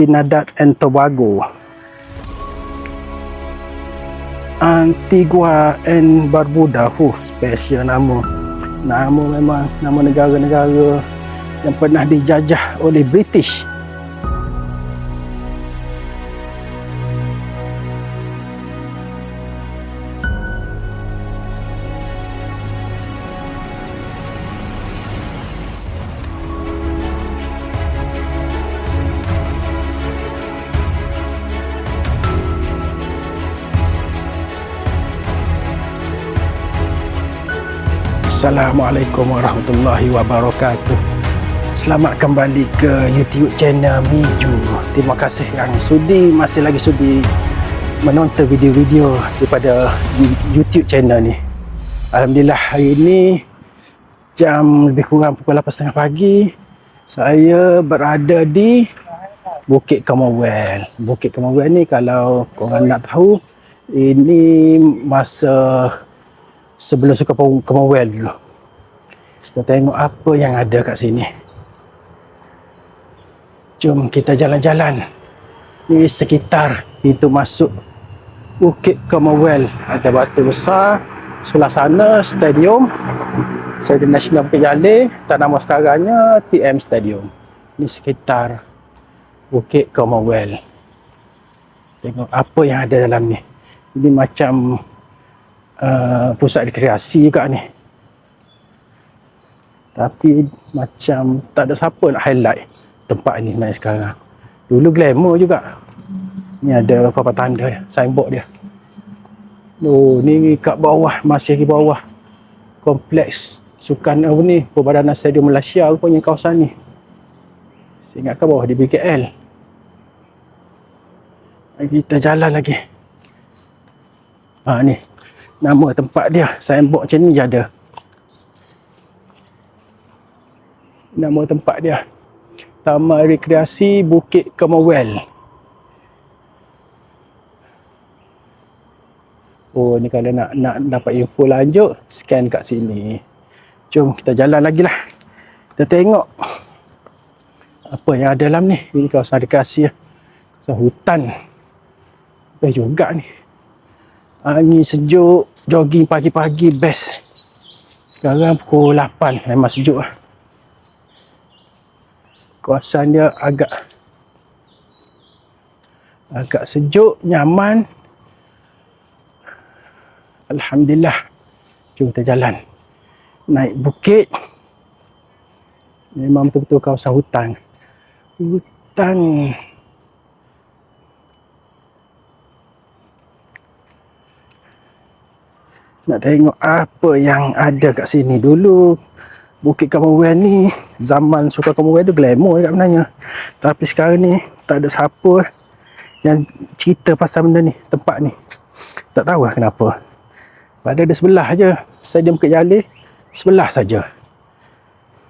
Trinidad and Tobago, Antigua and Barbuda. Special nama. Nama memang nama negara-negara yang pernah dijajah oleh British. Assalamualaikum warahmatullahi wabarakatuh. Selamat kembali ke YouTube channel Miju. Terima kasih yang masih lagi sudi menonton video-video daripada YouTube channel ni. Alhamdulillah, hari ini jam lebih kurang pukul 8.30 pagi, saya berada di Bukit Commonwealth. Bukit Commonwealth ni kalau korang nak tahu, ini masa sebelum Sukan Commonwealth dulu. Kita tengok apa yang ada kat sini. Jom kita jalan-jalan. Ini sekitar pintu masuk Bukit Commonwealth. Ada batu besar. Sebelah sana stadium Nasional Bukit Jalil. Tak nama sekarangnya TM Stadium. Ini sekitar Bukit Commonwealth. Tengok apa yang ada dalam ni. Ini macam pusat rekreasi juga ni, tapi macam tak ada siapa nak highlight tempat ni naik sekarang. Dulu glamour juga. Ni ada apa-apa tanda dia, signboard dia. Oh, ni kat bawah, masih di bawah kompleks sukan apa ni, Perbadanan Stadium Malaysia rupanya kawasan ni. Saya ingat kat bawah di BKL. Kita jalan lagi. Ni nama tempat dia, signboard macam ni je ada. Nama tempat dia, Taman Rekreasi Bukit Commonwealth. Oh, ni kalau nak dapat info lanjut, scan kat sini. Jom kita jalan lagi lah. Kita tengok apa yang ada dalam ni. Ini kawasan rekreasi, kawasan hutan. Juga ni. Angin sejuk, jogging pagi-pagi best. Sekarang pukul 8, memang sejuk lah. Kawasan dia agak sejuk, nyaman. Alhamdulillah. Jom kita jalan. Naik bukit. Memang betul-betul kawasan hutan. Nak tengok apa yang ada kat sini. Dulu Bukit Commonwealth ni, zaman Sukan Commonwealth tu glamour kat sebenarnya. Tapi sekarang ni tak ada siapa yang cerita pasal benda ni, tempat ni. Tak tahu lah kenapa. Pada ada sebelah je Stadium Bukit Jalil, sebelah saja.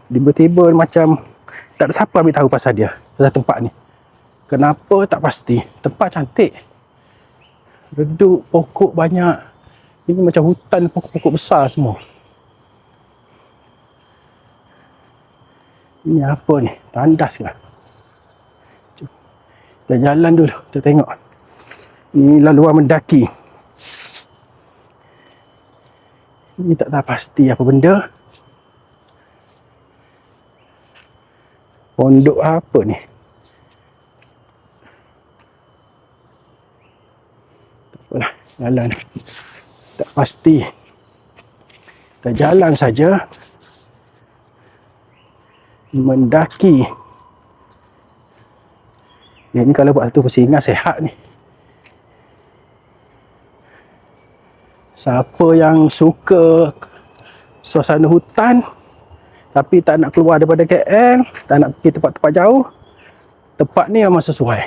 Tiba-tiba macam tak ada siapa ambil tahu pasal dia, pasal tempat ni. Kenapa tak pasti. Tempat cantik, redup, pokok banyak. Ini macam hutan, pokok-pokok besar semua. Ini apa ni? Tandas ke? Kita jalan dulu, kita tengok. Ini laluan mendaki. Ini tak tahu pasti apa benda. Pondok apa ni? Tak apalah, jalan. Tak pasti. Kita jalan saja. Mendaki. Ini kalau buat satu pusingan sihat ni. Siapa yang suka suasana hutan tapi tak nak keluar daripada KL, tak nak pergi tempat-tempat jauh, tempat ni memang sesuai.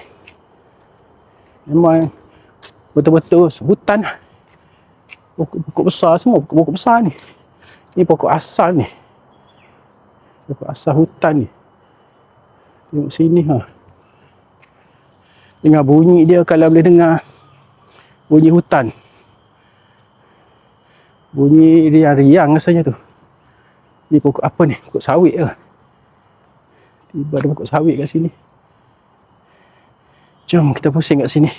Memang betul-betul hutan. Pokok besar semua, pokok besar ni. Ni pokok asal ni. Pokok asal hutan ni. Tengok sini ha. Dengar bunyi dia, kalau boleh dengar bunyi hutan. Bunyi riang-riang rasanya tu. Ni pokok apa ni? Pokok sawit ke? Tiba ada pokok sawit kat sini. Jom kita pusing kat sini.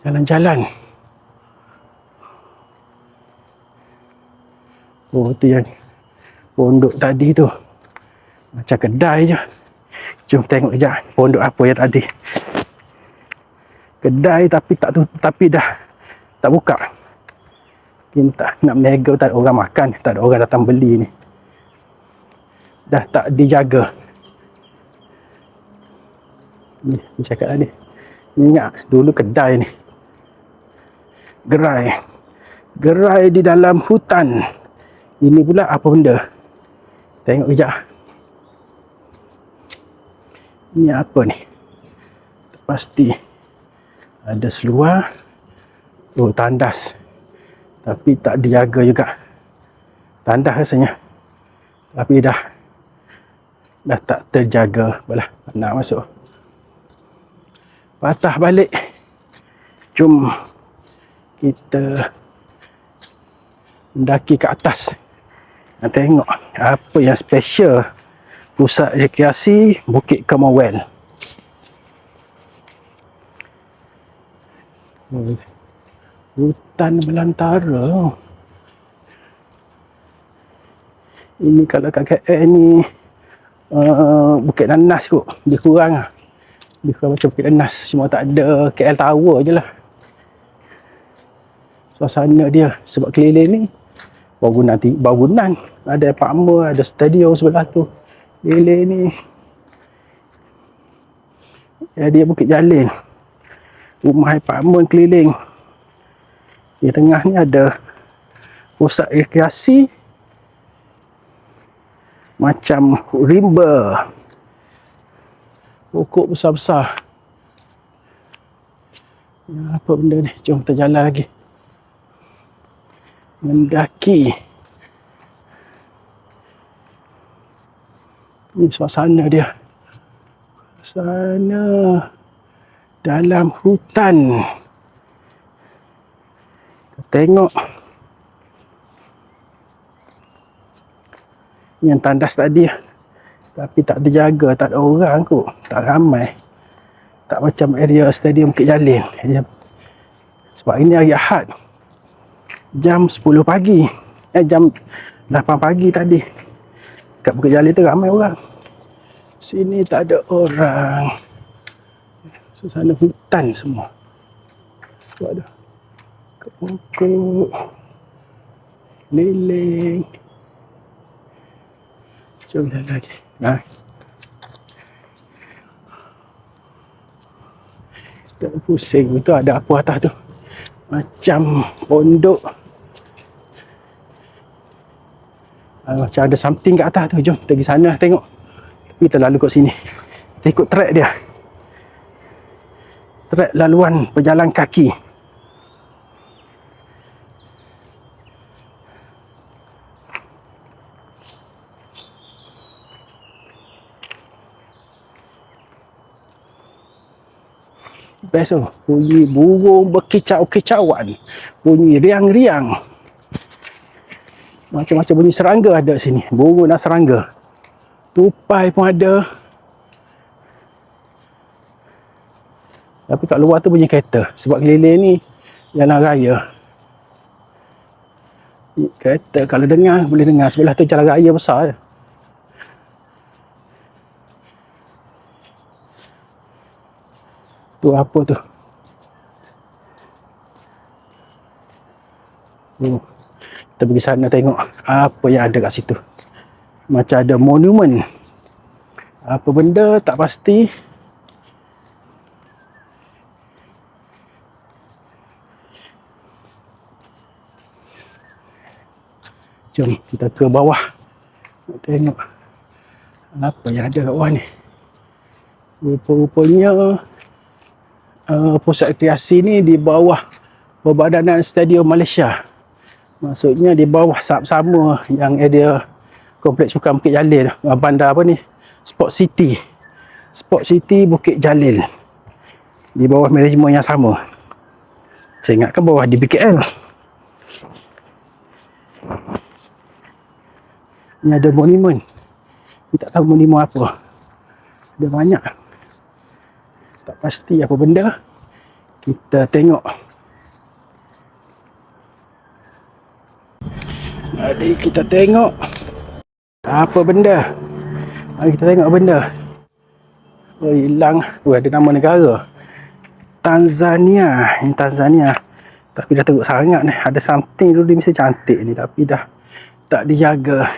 Jalan-jalan. Oh, tu yang pondok tadi tu. Macam kedai je. Jom tengok kejap pondok apa yang tadi. Kedai tapi dah tak buka. Kita nak meniaga, tak ada orang makan, tak ada orang datang beli ni. Dah tak dijaga. Ni cakap tadi. Ni ingat dulu kedai ni. Gerai di dalam hutan. Ini pula apa benda? Tengok kejap. Ini apa ni? Pasti ada seluar. Oh, tandas. Tapi tak dijaga juga. Tandas rasanya. Tapi dah tak terjaga. Balah, nak masuk. Patah balik. Jom kita mendaki ke atas. Nak tengok apa yang special pusat rekreasi Bukit Commonwealth. Hutan belantara. Ini kalau kat KL ni Bukit Nanas kot. Lebih kurang lah. Lebih kurang macam Bukit Nanas. Cuma tak ada KL Tower je lah. Suasana dia. Sebab keliling ni bangunan. Ada apartment, ada stadium sebelah tu. Keliling ni. Dia Bukit Jalil. Rumah apartment keliling. Di tengah ni ada pusat rekreasi. Macam rimba. Pokok besar-besar. Ya, apa benda ni? Jom kita jalan lagi. Mendaki. Ini suasana dia. Suasana dalam hutan. Kita tengok. Yang tandas tadi. Tapi tak terjaga. Tak ada orang kot. Tak ramai. Tak macam area stadium Bukit Jalil. Sebab ini hari Ahad. Jam 10 pagi. Jam 8 pagi tadi. Kat Bukit Jalil tu ramai orang. Sini tak ada orang. Suasana hutan semua. Tu ada pokok. Leleng. Jom jalan lagi. Tak pusing. Itu ada apa atas tu. Macam pondok. Macam ada something kat atas tu. Jom kita pergi sana tengok. Tapi kita lalu kat sini. Kita ikut track dia. Track laluan pejalan kaki. Best tu. Bunyi burung berkicau-kicauan. Bunyi riang-riang. Macam-macam bunyi serangga ada sini. Burung dan serangga. Tupai pun ada. Tapi kat luar tu bunyi kereta. Sebab keliling ni jalan raya. Kereta kalau dengar, boleh dengar. Sebelah tu jalan raya besar je. Tu apa tu? Kita pergi sana tengok apa yang ada kat situ. Macam ada monumen. Apa benda tak pasti. Jom kita ke bawah. Nak tengok apa yang ada kat bawah ni. Rupa-rupanya pusat rekreasi ni di bawah Perbadanan Stadium Malaysia. Maksudnya di bawah sama yang ada Kompleks Sukan Bukit Jalil. Bandar apa ni? Sport City. Sport City Bukit Jalil. Di bawah manajemen yang sama. Saya ingatkan bawah di BKL. Ni ada monumen. Ni tak tahu monumen apa. Ada banyak. Tak pasti apa benda. Kita tengok. Jadi kita tengok apa benda. Mari kita tengok benda. Oh, hilang. Oh, ada nama negara. Tanzania. Ini Tanzania. Tapi dah teruk sangat ni. Ada something dulu dia mesti cantik ni. Tapi dah tak dijaga.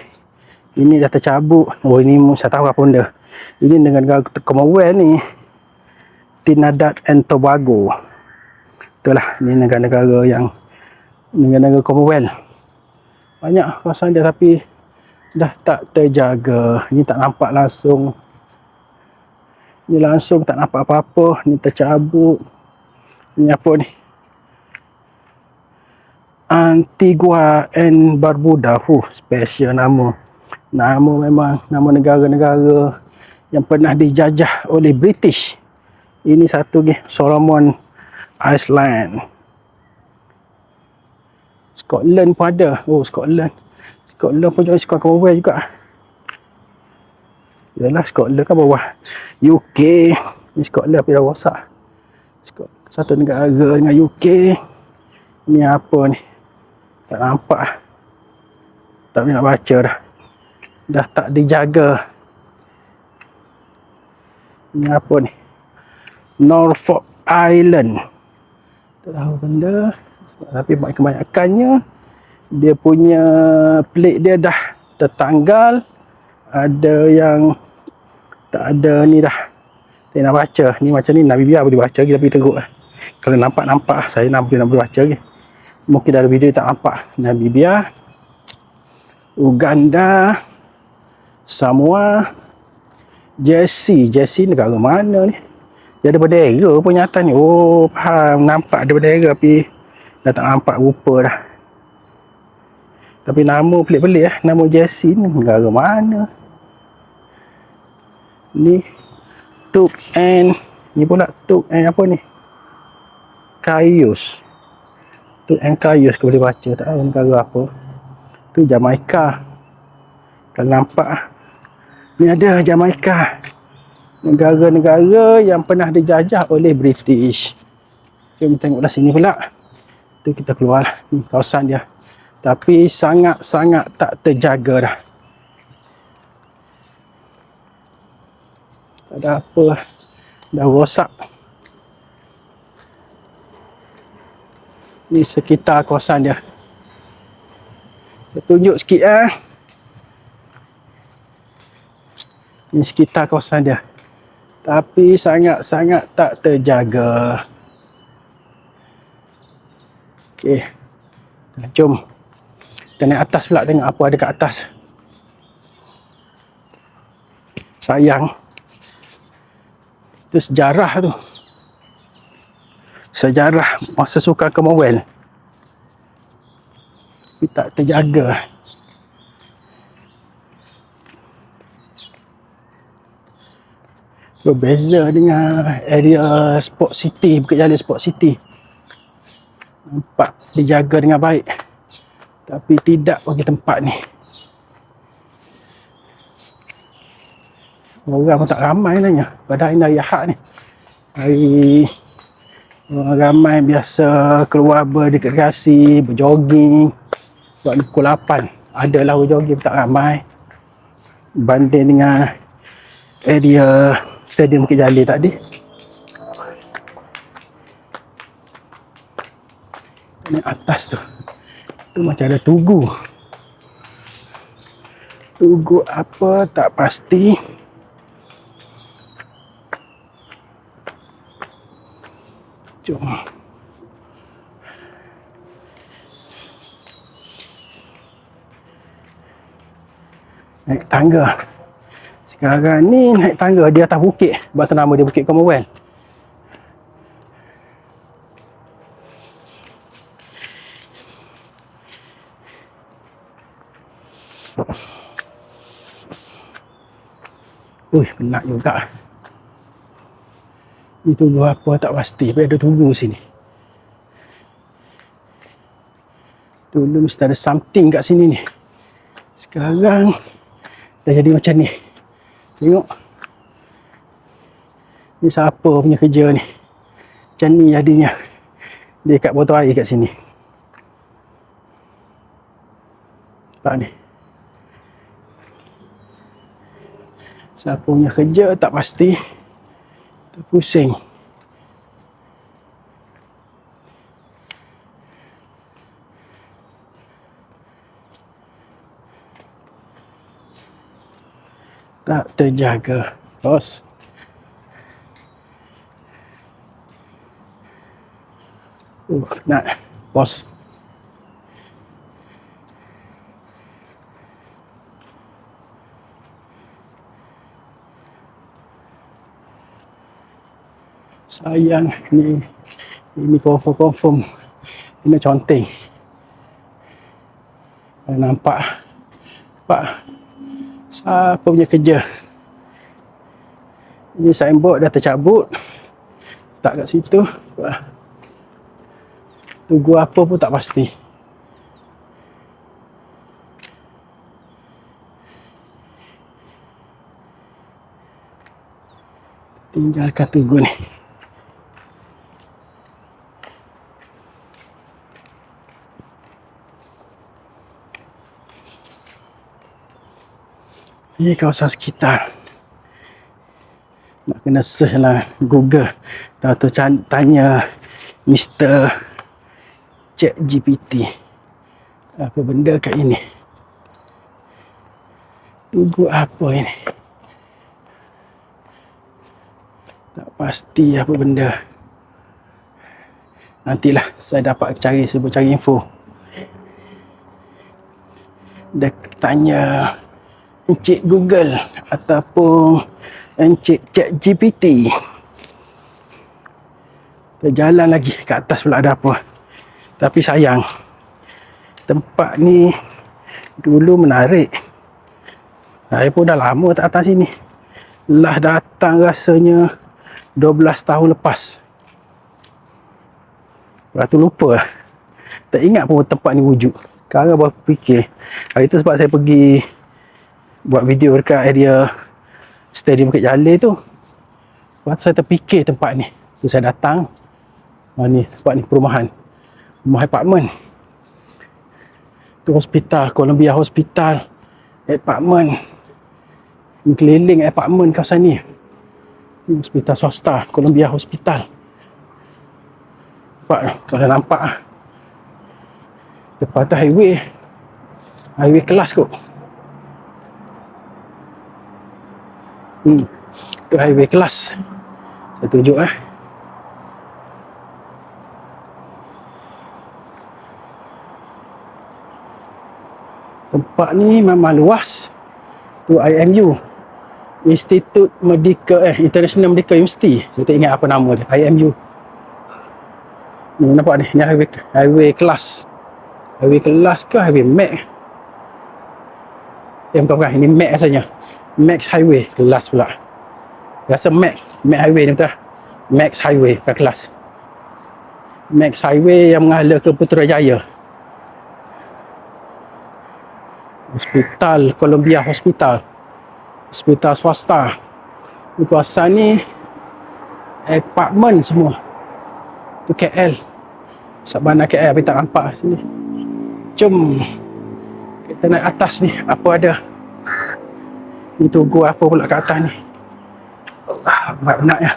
Ini dah tercabut. Oh, ini saya tahu apa benda. Ini dengan negara Commonwealth ni. Trinidad and Tobago. Itulah. Ini negara-negara yang negara-negara Commonwealth. Banyak kawasan dia tapi dah tak terjaga. Ini tak nampak langsung. Ini langsung tak nampak apa-apa. Ini tercabut. Ini apa ni? Antigua and Barbuda. Special nama. Nama memang nama negara-negara yang pernah dijajah oleh British. Ini satu lagi, Solomon Island. Scotland pun ada. Oh, Scotland. Scotland pun jadi sekolah Commonwealth juga. Yalah, Scotland kan bawah UK. Ni Scotland tapi dah rosak. Satu negara dengan UK. Ni apa ni? Tak nampak. Tak boleh nak baca dah. Dah tak dijaga. Ni apa ni? Norfolk Island. Tak tahu benda. Tapi kebanyakannya dia punya plate dia dah tertanggal. Ada yang tak ada ni dah. Tak nak baca. Ni macam ni Namibia boleh baca lagi tapi teruk lah. Kalau nampak saya boleh baca lagi. Mungkin dalam video tak nampak. Namibia, Uganda, Samoa, Jersey negara mana ni? Dia ada bendera pun nyata ni. Oh, faham. Nampak ada bendera tapi dah tak nampak rupa dah. Tapi nama pelik-pelik lah. Nama Jersey ni negara mana? Ni Tuk and ni pula Tuk and apa ni? Cayuse. Tuk and Cayuse kau boleh baca. Tak tahu negara apa. Tu Jamaica. Kalau nampak ni ada Jamaica. Negara-negara yang pernah dijajah oleh British. Kita tengoklah sini pula. Tu kita keluar. Ni kawasan dia. Tapi sangat-sangat tak terjaga dah. Tak ada apa. Dah rosak. Ni sekitar kawasan dia. Saya tunjuk sikit Ni sekitar kawasan dia. Tapi sangat-sangat tak terjaga. Okey. Jom. Kita naik atas pula tengok apa ada kat atas. Sayang. Itu sejarah tu. Sejarah masa Sukan Commonwealth. Tapi tak terjaga. Berbeza dengan area Sport City, Bukit Jalil Sport City. Nampak dijaga dengan baik. Tapi tidak bagi tempat ni. Orang pun tak ramai nanya pada hari Ahad ni. Hari orang ramai biasa keluar berrekreasi, berjoging. Sebab ni pukul 8. Adalah berjoging tak ramai. Banding dengan area Stadium Bukit Jalil tadi. Ni atas tu. Tu macam ada tugu. Tugu apa tak pasti. Jom. Naik tangga. Sekarang ni naik tangga di atas bukit. Sebab tu nama dia Bukit Commonwealth. Penat juga. Ni tunggu apa tak pasti. Tapi ada tunggu sini. Dulu mesti ada something kat sini ni. Sekarang dah jadi macam ni. Tengok. Ni siapa punya kerja ni? Macam ni jadinya. Dia kat botol air kat sini. Nampak ni. Siapa punya kerja tak pasti. Terpusing. Tak terjaga. Bos. Nak. Bos. Sayang ini confirm ini conteng. Nampak siapa punya kerja. Ini signboard dah tercabut, tak kat situ. Tunggu apa pun tak pasti. Tinggalkan tunggu ni. Ini kawasan sekitar. Nak kena search lah Google. Atau tanya Mr. ChatGPT. Apa benda kat ini? Tunggu apa ini? Tak pasti apa benda. Nantilah saya dapat cari info. Dia tanya Encik Google ataupun Encik ChatGPT. Terjalan lagi ke atas pula ada apa. Tapi sayang, tempat ni dulu menarik. Saya pun dah lama tak datang sini. Lah datang rasanya 12 tahun lepas. Lepas tu lupa. Tak ingat pun tempat ni wujud. Sekarang baru fikir. Hari tu sebab saya pergi buat video dekat area Stadium Bukit Jalil tu. Lepas tu saya terfikir tempat ni. Tu saya datang. Ni tempat ni perumahan. Rumah apartmen. Tu hospital, Columbia Hospital. Apartmen. Ni keliling apartmen kawasan ni. Ni hospital swasta, Columbia Hospital. Nampak, kalau nampak depan tu highway kelas kot. Tu highway kelas. Saya tunjuk tempat ni memang luas. Tu IMU, Institute Medical International Medical University. Saya tak ingat apa nama dia. IMU. Ni nampak ni, ni highway kelas. Highway kelas ke highway Mac? Bukan, ini Mac rasanya. Max Highway kelas pula. Rasa Mac Highway ni betul. Max Highway bukan kelas. Max Highway yang mengalir ke Putrajaya. Hospital Columbia Hospital. Hospital swasta. Di kawasan ni apartmen semua. Tu KL. Sabana KL tapi tak nampak sini. Jom kita naik atas ni. Apa ada? Ni tunggu apa pula kat atas ni. Allah, benar ya.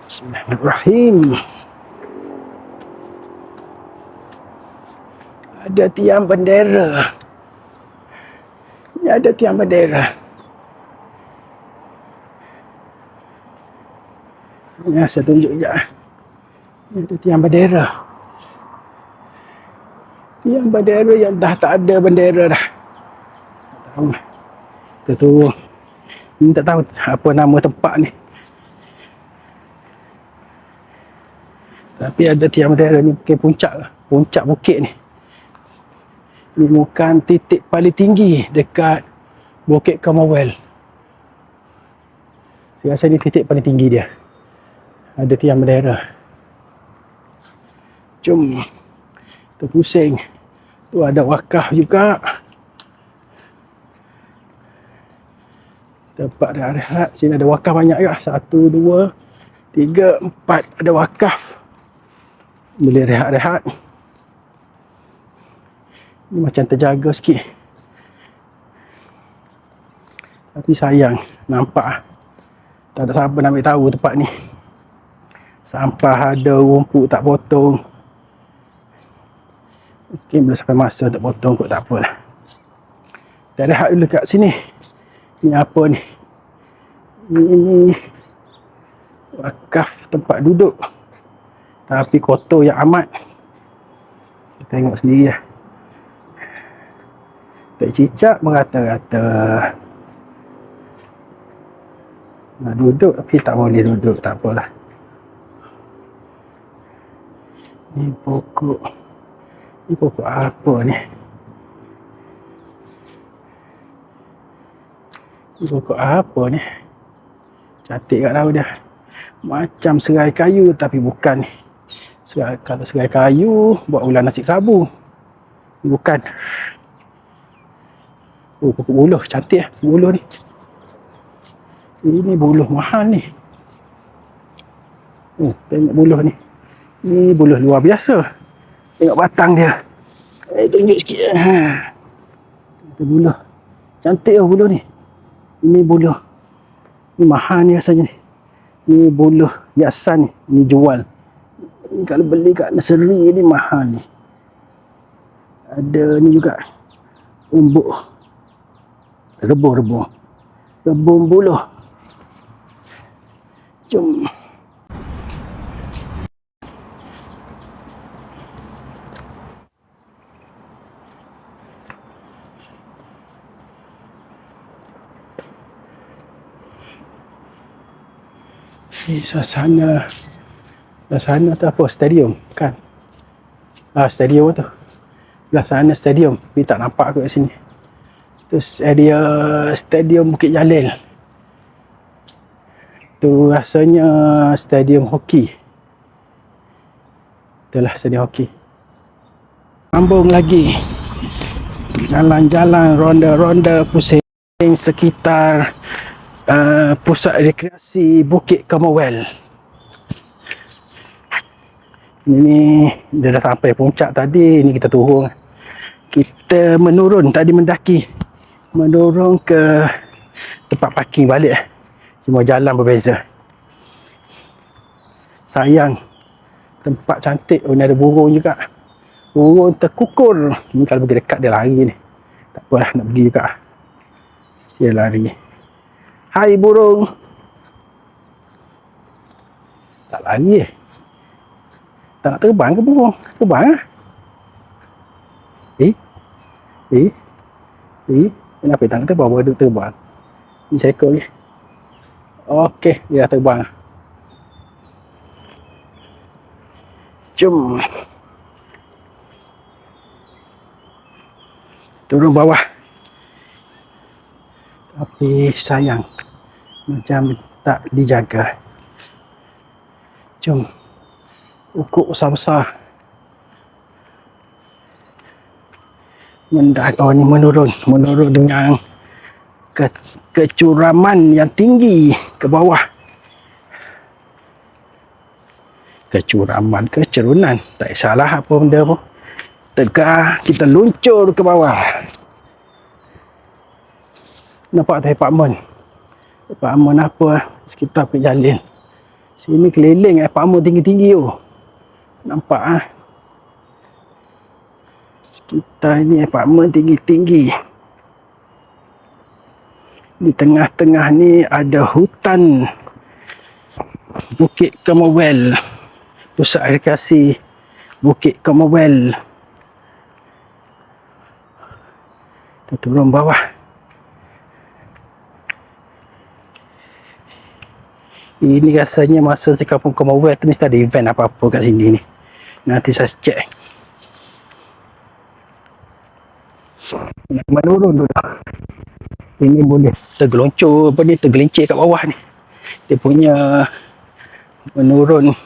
Bismillahirrahmanirrahim. Ada tiang bendera. Ni ada tiang bendera. Ya, saya tunjuk sekejap. Ni ada tiang bendera. Tiang bendera yang dah tak ada bendera dah. Tak tahu. Kita tunggu. Ni tak tahu apa nama tempat ni. Tapi ada tiang bendera ni ke puncak bukit ni. Ni bukan titik paling tinggi dekat Bukit Commonwealth. Saya rasa ni titik paling tinggi dia. Ada tiang bendera. Jom. Terpusing. Tu ada wakaf juga. Tempat rehat. Sini ada wakaf banyak juga. 1, 2, 3, 4 ada wakaf. Boleh rehat-rehat. Ni macam terjaga sikit. Tapi sayang, nampak tak ada siapa nak ambil tahu tempat ni. Sampah ada, rumput tak potong. Mungkin bila sampai masa tak potong kot, tak apalah. Dah rehat dulu kat sini. Ni apa ni? Ini wakaf tempat duduk. Tapi kotor yang amat. Tengok sendiri lah. Tak cicak merata-rata. Nak duduk tapi tak boleh duduk, tak apalah. Ni pokok. Ni pokok apa ni? Ni pokok apa ni? Cantik kat tahu dia. Macam serai kayu tapi bukan ni. Kalau serai kayu buat ulang nasi kerabu. Ni bukan. Oh, pokok buluh. Cantik lah buluh ni. Ini buluh mahal ni. Oh, tengok buluh ni. Ni buluh luar biasa. Tengok batang dia. Tunjuk sikit. Itu buluh. Cantik lah buluh ni. Ini buluh. Ni mahal ni rasanya ni. Ni buluh hiasan ni. Ni jual. Ni kalau beli kat nursery ni mahal ni. Ada ni juga. Umbuk. Rebung-rebung. Rebung buluh. Jom. Suasana tu apa? Stadium kan? Stadium tu. Belah sana stadium. Tapi tak nampak aku kat sini. Itu area stadium Bukit Jalil. Itu rasanya stadium hoki. Itulah stadium hoki. Sambung lagi. Jalan-jalan, ronda-ronda pusing sekitar pusat rekreasi Bukit Commonwealth. Ini dia dah sampai puncak tadi. Ini kita turun. Kita menurun tadi, mendaki. Menurun ke tempat parking balik. Cuma jalan berbeza. Sayang. Tempat cantik. Oh, ni ada burung juga. Burung terkukur. Ni kalau pergi dekat dia lari ni. Tak apalah, nak pergi juga. Dia lari. Hai burung. Tak lari tak nak terbang ke burung? Terbang lah. Kenapa tak nak terbang? Baru terbang. Ni seekor je. Okey, dia dah terbang. Jom. Turun bawah. Tapi sayang. Macam tak dijaga. Jom. Ukuk besar-besar. Ni menurun. Menurun dengan kecuraman yang tinggi ke bawah. Kecuraman, kecerunan. Tak salah apa benda pun. Tegar, kita luncur ke bawah. Nampak tak apartmen? Apartmen apa? Sekitar Bukit Jalil. Sini keliling apartmen tinggi-tinggi tu. Nampak ah? Sekitar ini apartmen tinggi-tinggi. Di tengah-tengah ni ada hutan Bukit Commonwealth. Pusat rekreasi Bukit Commonwealth. Kita turun bawah. Ini rasanya masa si Kampung Commonwealth tu mesti ada event apa-apa kat sini ni. Nanti saya cek. Nak menurun dulu. Ini boleh tergeloncor apa ni, tergelincir kat bawah ni. Dia punya menurun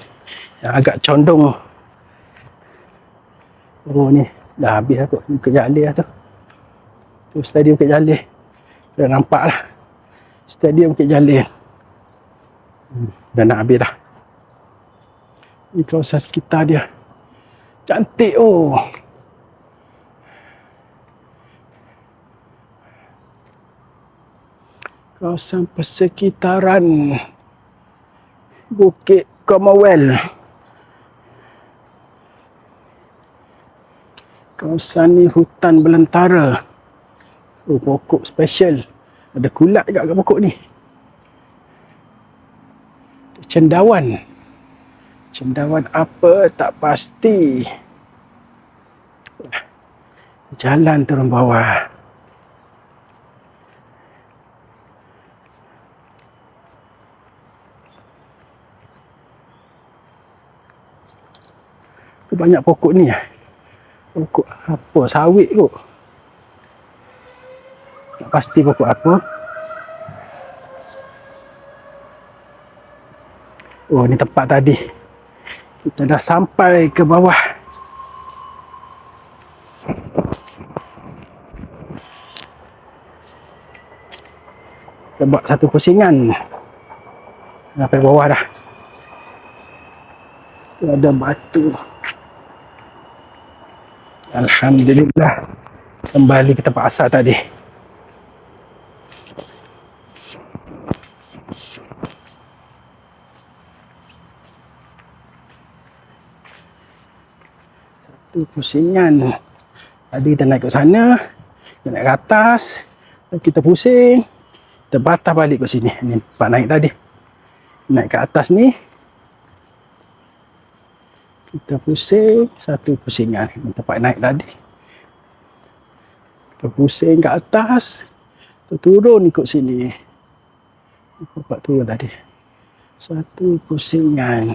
yang agak condong. Oh ni dah habis lah kot. Bukit Jalil lah tu. Tu stadium Bukit Jalil. Dah nampak lah. Stadium Bukit Jalil. Dah nak habis dah. Di kawasan sekitar dia. Cantik oh. Kawasan persekitaran Bukit Commonwealth. Kawasan ni hutan belantara. Oh, pokok special. Ada kulat juga kat pokok ni. Cendawan. Cendawan apa tak pasti. Jalan turun bawah. Banyak pokok ni lah. Pokok apa? Sawit kot. Tak pasti pokok apa. Oh, ni tempat tadi. Kita dah sampai ke bawah. Sebab satu pusingan. Sampai bawah dah. Tu ada batu. Alhamdulillah. Kembali ke tempat asal tadi. Satu pusingan. Tadi kita naik ke sana. Kita naik ke atas. Kita pusing. Kita patah balik ke sini. Ni tempat naik tadi. Naik ke atas ni. Kita pusing, satu pusingan. Tempat naik tadi. Kita pusing ke atas. Kita turun ikut sini. Tempat turun tadi. Satu pusingan.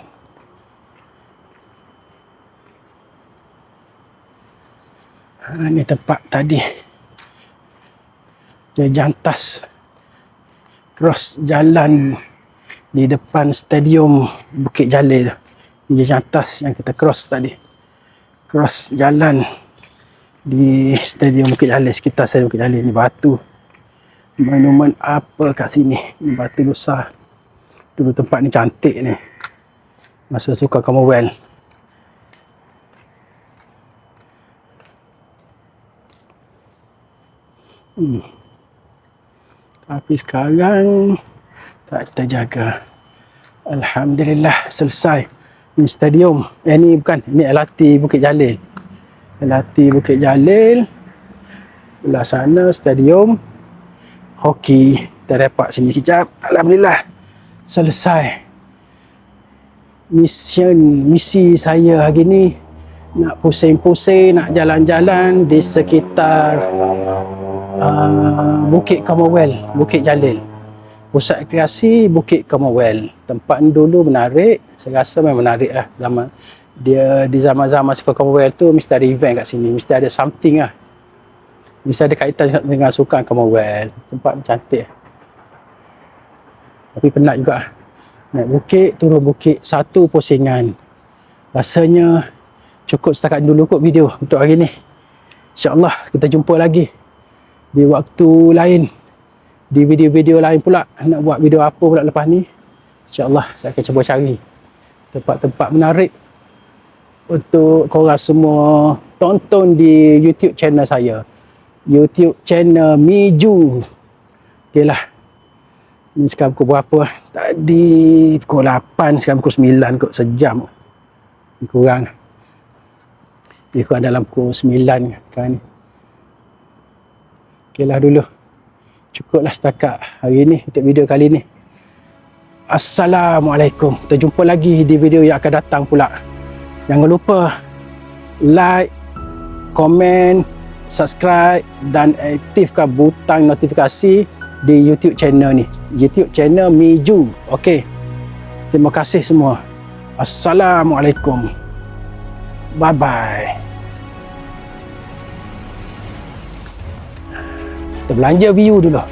Ini tempat tadi. Dia jantas. Cross jalan di depan stadium Bukit Jalil. Ini jantas yang kita cross tadi. Cross jalan di stadium Bukit Jalil. Sekitar stadium Bukit Jalil. Ni batu. Monumen apa kat sini? Ni batu besar. Dulu tempat ni cantik ni. Masa suka Commonwealth. Tapi sekarang tak terjaga. Alhamdulillah selesai. Ini stadium. Ni bukan. Ini LRT Bukit Jalil. LRT Bukit Jalil. Belah sana stadium hoki. Kita dapat sini sekejap. Alhamdulillah selesai. Misi saya hari ni nak pusing-pusing, nak jalan-jalan di sekitar Bukit Commonwealth, Bukit Jalil. Pusat rekreasi Bukit Commonwealth. Tempat ni dulu menarik. Saya rasa memang menarik lah. Di zaman-zaman suka Commonwealth tu mesti ada event kat sini. Mesti ada something lah. Mesti ada kaitan dengan sukan Commonwealth. Tempat ni cantik. Tapi penat juga. Naik bukit, turun bukit. Satu pusingan. Rasanya cukup setakat dulu kot video untuk hari ni. InsyaAllah kita jumpa lagi di waktu lain. Di video-video lain pula. Nak buat video apa pula lepas ni. InsyaAllah saya akan cuba cari tempat-tempat menarik untuk korang semua tonton di YouTube channel saya. YouTube channel Miju. Okay lah. Ni sekarang pukul berapa? Tadi pukul 8, sekarang pukul 9 kot, sejam. Kurang. Lebih kurang dalam pukul 9 kan ni. Okay lah dulu. Cukuplah setakat hari ni untuk video kali ni. Assalamualaikum. Kita jumpa lagi di video yang akan datang pula. Jangan lupa like, komen, subscribe dan aktifkan butang notifikasi di YouTube channel ni. YouTube channel Miju. Okey. Terima kasih semua. Assalamualaikum. Bye bye. Kita belanja view dulu.